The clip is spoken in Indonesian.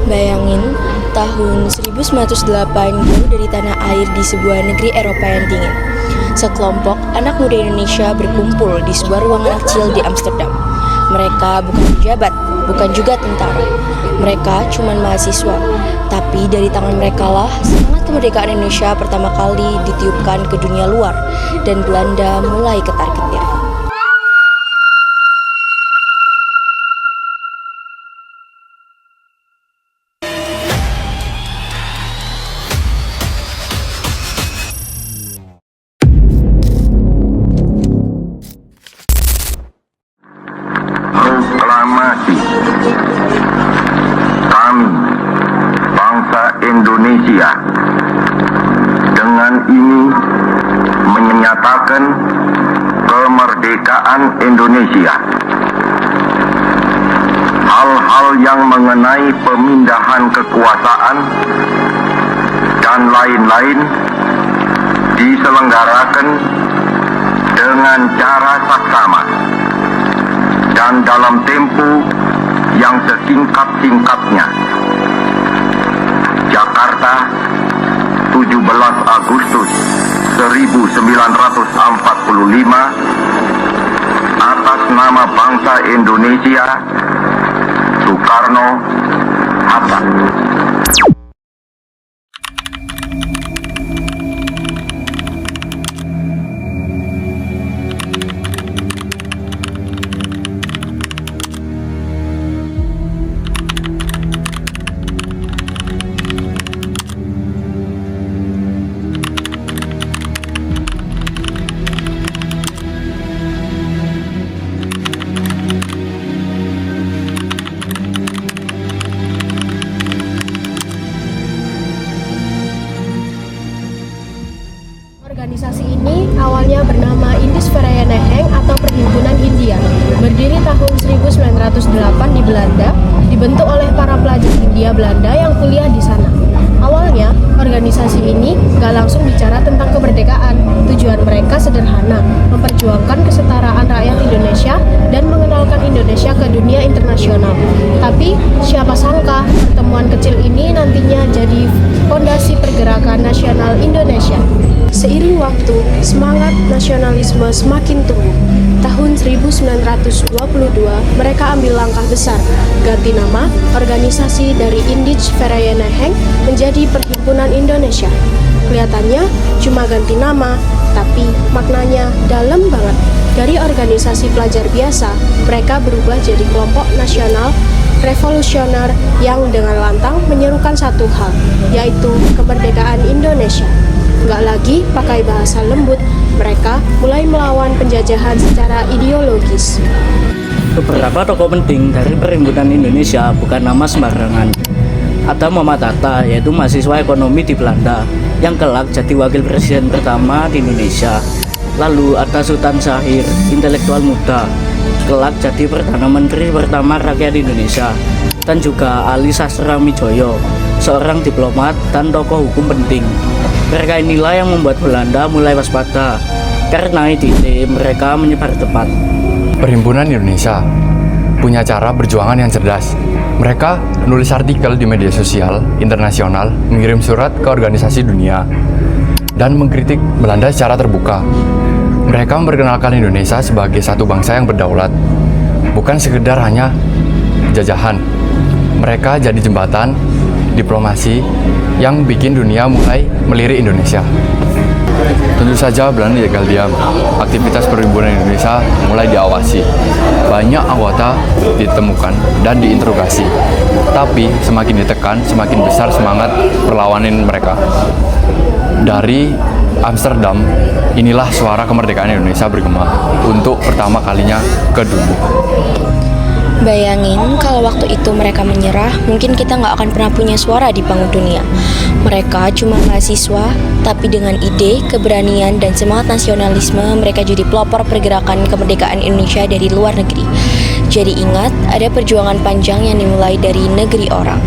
Bayangin, tahun 1908 jauh dari tanah air di sebuah negeri Eropa yang dingin. Sekelompok anak muda Indonesia berkumpul di sebuah ruangan kecil di Amsterdam. Mereka bukan pejabat, bukan juga tentara. Mereka cuma mahasiswa. Tapi dari tangan mereka lah semangat kemerdekaan Indonesia pertama kali ditiupkan ke dunia luar dan Belanda mulai ketar-ketir. Proklamasi kami, bangsa Indonesia, dengan ini menyatakan kemerdekaan Indonesia. Hal-hal yang mengenai pemindahan kekuasaan dan lain-lain diselenggarakan dengan cara saksama dan dalam tempo yang sesingkat-singkatnya. Jakarta, 17 Agustus 1945, atas nama bangsa Indonesia, Soekarno-Hatta. Organisasi ini awalnya bernama Indisch Vereniging atau Perhimpunan Hindia. Berdiri tahun 1908 di Belanda, dibentuk oleh para pelajar Hindia Belanda yang kuliah di sana. Awalnya, organisasi ini gak langsung bicara tentang kemerdekaan. Tujuan mereka sederhana, memperjuangkan kesetaraan rakyat Indonesia dan mengenalkan Indonesia ke dunia internasional. Tapi, siapa sangka pertemuan kecil ini nantinya jadi fondasi pergerakan nasional Indonesia. Seiring waktu, semangat nasionalisme semakin tumbuh. Tahun 1922, mereka ambil langkah besar, ganti nama organisasi dari Indisch Vereniging menjadi Perhimpunan Indonesia. Kelihatannya cuma ganti nama, tapi maknanya dalam banget. Dari organisasi pelajar biasa, mereka berubah jadi kelompok nasional revolusioner yang dengan lantang menyerukan satu hal, yaitu kemerdekaan Indonesia. Nggak lagi pakai bahasa lembut, mereka mulai melawan penjajahan secara ideologis. Beberapa tokoh penting dari Perhimpunan Indonesia bukan nama sembarangan. Ada Muhammad Hatta, yaitu mahasiswa ekonomi di Belanda, yang kelak jadi wakil presiden pertama di Indonesia. Lalu ada Sultan Syahrir, intelektual muda, kelak jadi Perdana Menteri pertama rakyat Indonesia. Dan juga Ali Sastramidjoyo, seorang diplomat dan tokoh hukum penting. Mereka inilah yang membuat Belanda mulai waspada, karena ide mereka menyebar cepat. Perhimpunan Indonesia punya cara perjuangan yang cerdas. Mereka menulis artikel di media sosial internasional, mengirim surat ke organisasi dunia, dan mengkritik Belanda secara terbuka. Mereka memperkenalkan Indonesia sebagai satu bangsa yang berdaulat, bukan sekedar hanya jajahan. Mereka jadi jembatan diplomasi yang bikin dunia mulai melirik Indonesia. Tentu saja Belanda gagal diam. Aktivitas Perhimpunan Indonesia mulai diawasi. Banyak anggota ditemukan dan diinterogasi. Tapi semakin ditekan, semakin besar semangat perlawanan mereka. Dari Amsterdam, inilah suara kemerdekaan Indonesia bergema untuk pertama kalinya ke dunia. Bayangin kalau waktu itu mereka menyerah, mungkin kita nggak akan pernah punya suara di panggung dunia. Mereka cuma mahasiswa, tapi dengan ide, keberanian, dan semangat nasionalisme, mereka jadi pelopor pergerakan kemerdekaan Indonesia dari luar negeri. Jadi ingat, ada perjuangan panjang yang dimulai dari negeri orang.